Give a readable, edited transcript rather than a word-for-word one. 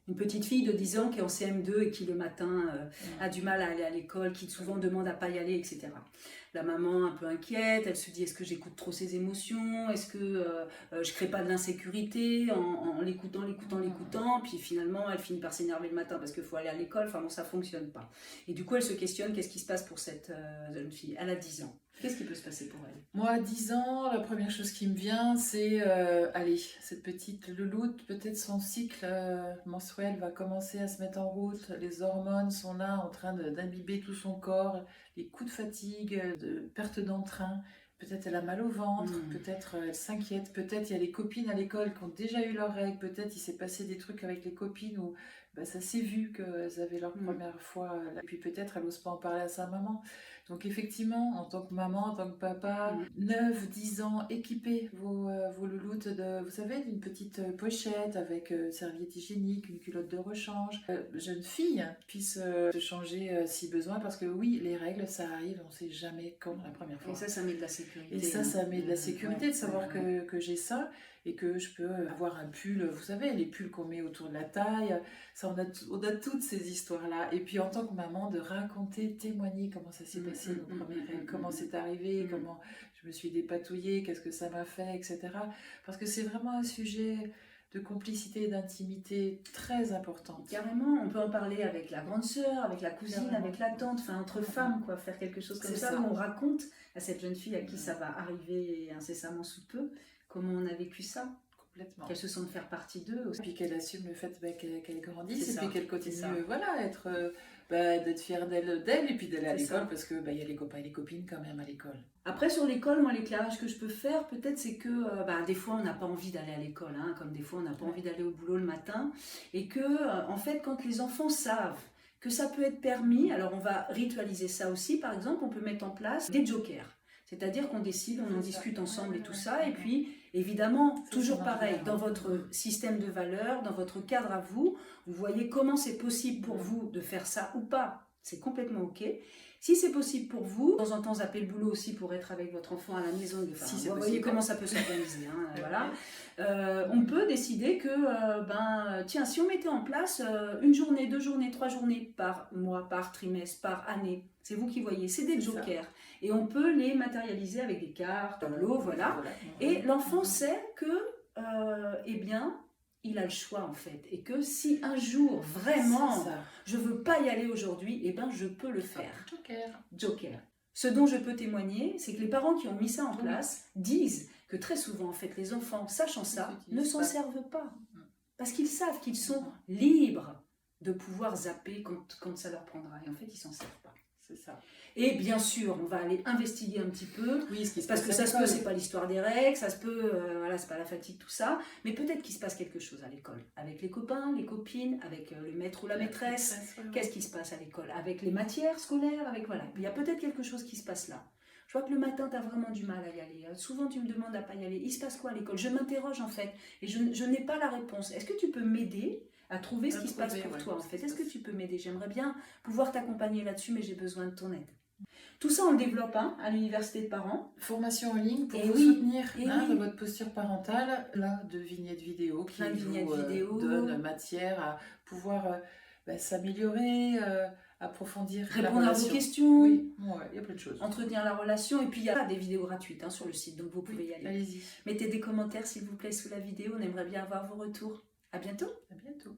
Une petite fille de 10 ans qui est en CM2 et qui le matin a du mal à aller à l'école, qui souvent demande à pas y aller, etc. La maman un peu inquiète, elle se dit est-ce que j'écoute trop ses émotions, est-ce que je crée pas de l'insécurité en l'écoutant, puis finalement elle finit par s'énerver le matin parce qu'il faut aller à l'école, enfin bon ça fonctionne pas. Et du coup elle se questionne qu'est-ce qui se passe pour cette jeune fille, elle a 10 ans. Qu'est-ce qui peut se passer pour elle? Moi, à 10 ans, la première chose qui me vient, c'est, allez, cette petite louloute, peut-être son cycle menstruel va commencer à se mettre en route, les hormones sont là en train d'imbiber tout son corps, les coups de fatigue, de perte d'entrain, peut-être elle a mal au ventre, peut-être elle s'inquiète, peut-être il y a les copines à l'école qui ont déjà eu leurs règles, peut-être il s'est passé des trucs avec les copines où ça s'est vu qu'elles avaient leur première fois, et puis peut-être elle n'ose pas en parler à sa maman. Donc effectivement, en tant que maman, en tant que papa, 9, 10 ans, équipez vos louloutes vous savez, d'une petite pochette avec serviette hygiénique, une culotte de rechange. Jeune fille puisse se changer si besoin, parce que oui, les règles, ça arrive, on ne sait jamais quand la première fois. Et ça met de la sécurité. Et ça met de la sécurité de savoir que j'ai ça et que je peux avoir un pull, vous savez, les pulls qu'on met autour de la taille, ça on a toutes ces histoires-là. Et puis en tant que maman, de raconter, témoigner comment ça s'est passé, nos premières règles, comment c'est arrivé, comment je me suis dépatouillée, qu'est-ce que ça m'a fait, etc. Parce que c'est vraiment un sujet de complicité et d'intimité très important. Carrément, on peut en parler avec la grande sœur, avec la cousine, avec la tante, enfin entre femmes, quoi, faire quelque chose comme ça, où on raconte à cette jeune fille à qui ça va arriver incessamment sous peu, comment on a vécu ça. Complètement. Qu'elle se sente faire partie d'eux aussi. Et puis qu'elle assume le fait qu'elle grandisse, et puis qu'elle continue voilà, d'être fière d'elle, et puis d'aller à l'école, parce que y a les copains et les copines quand même à l'école. Après sur l'école, moi l'éclairage que je peux faire peut-être c'est que des fois on n'a pas envie d'aller à l'école, comme des fois on n'a pas envie d'aller au boulot le matin, et que en fait quand les enfants savent que ça peut être permis, alors on va ritualiser ça aussi, par exemple on peut mettre en place des jokers. C'est-à-dire qu'on décide, on en discute ensemble et tout ça, et puis évidemment, toujours pareil, dans votre système de valeurs, dans votre cadre à vous, vous voyez comment c'est possible pour vous de faire ça ou pas, c'est complètement ok. Si c'est possible pour vous, de temps en temps zapper le boulot aussi pour être avec votre enfant à la maison, vous voyez comment ça peut s'organiser, voilà. On peut décider que, tiens, si on mettait en place une journée, 2 journées, 3 journées par mois, par trimestre, par année, c'est vous qui voyez, c'est des jokers. Et on peut les matérialiser avec des cartes, tableaux, voilà. Et l'enfant sait que, il a le choix en fait. Et que si un jour, vraiment, je veux pas y aller aujourd'hui, je peux le faire. Joker. Ce dont je peux témoigner, c'est que les parents qui ont mis ça en place disent que très souvent, en fait, les enfants, sachant ça, ne s'en servent pas. Parce qu'ils savent qu'ils sont libres de pouvoir zapper quand ça leur prendra. Et en fait, ils s'en servent pas. C'est ça. Et bien sûr, on va aller investiguer un petit peu, parce que ça se peut, c'est pas l'histoire des règles, ça se peut, c'est pas la fatigue, tout ça, mais peut-être qu'il se passe quelque chose à l'école, avec les copains, les copines, avec le maître ou la maîtresse. Qu'est-ce qui se passe à l'école, avec les matières scolaires, il y a peut-être quelque chose qui se passe là. Je vois que le matin, tu as vraiment du mal à y aller. Souvent, tu me demandes à pas y aller. Il se passe quoi à l'école? Je m'interroge en fait, et je n'ai pas la réponse. Est-ce que tu peux m'aider à trouver ce qui se passe pour toi en fait? Est-ce que tu peux m'aider? J'aimerais bien pouvoir t'accompagner là-dessus, mais j'ai besoin de ton aide. Tout ça, on le développe à l'université de parents. Formation en ligne pour vous soutenir dans votre posture parentale. Plein de vignettes vidéo qui vous donnent matière à pouvoir s'améliorer, approfondir, répondre à vos questions. Oui, il y a plein de choses. Entretenir la relation. Et puis, il y a des vidéos gratuites sur le site, donc vous pouvez y aller. Allez-y. Mettez des commentaires, s'il vous plaît, sous la vidéo. On aimerait bien avoir vos retours. À bientôt. À bientôt.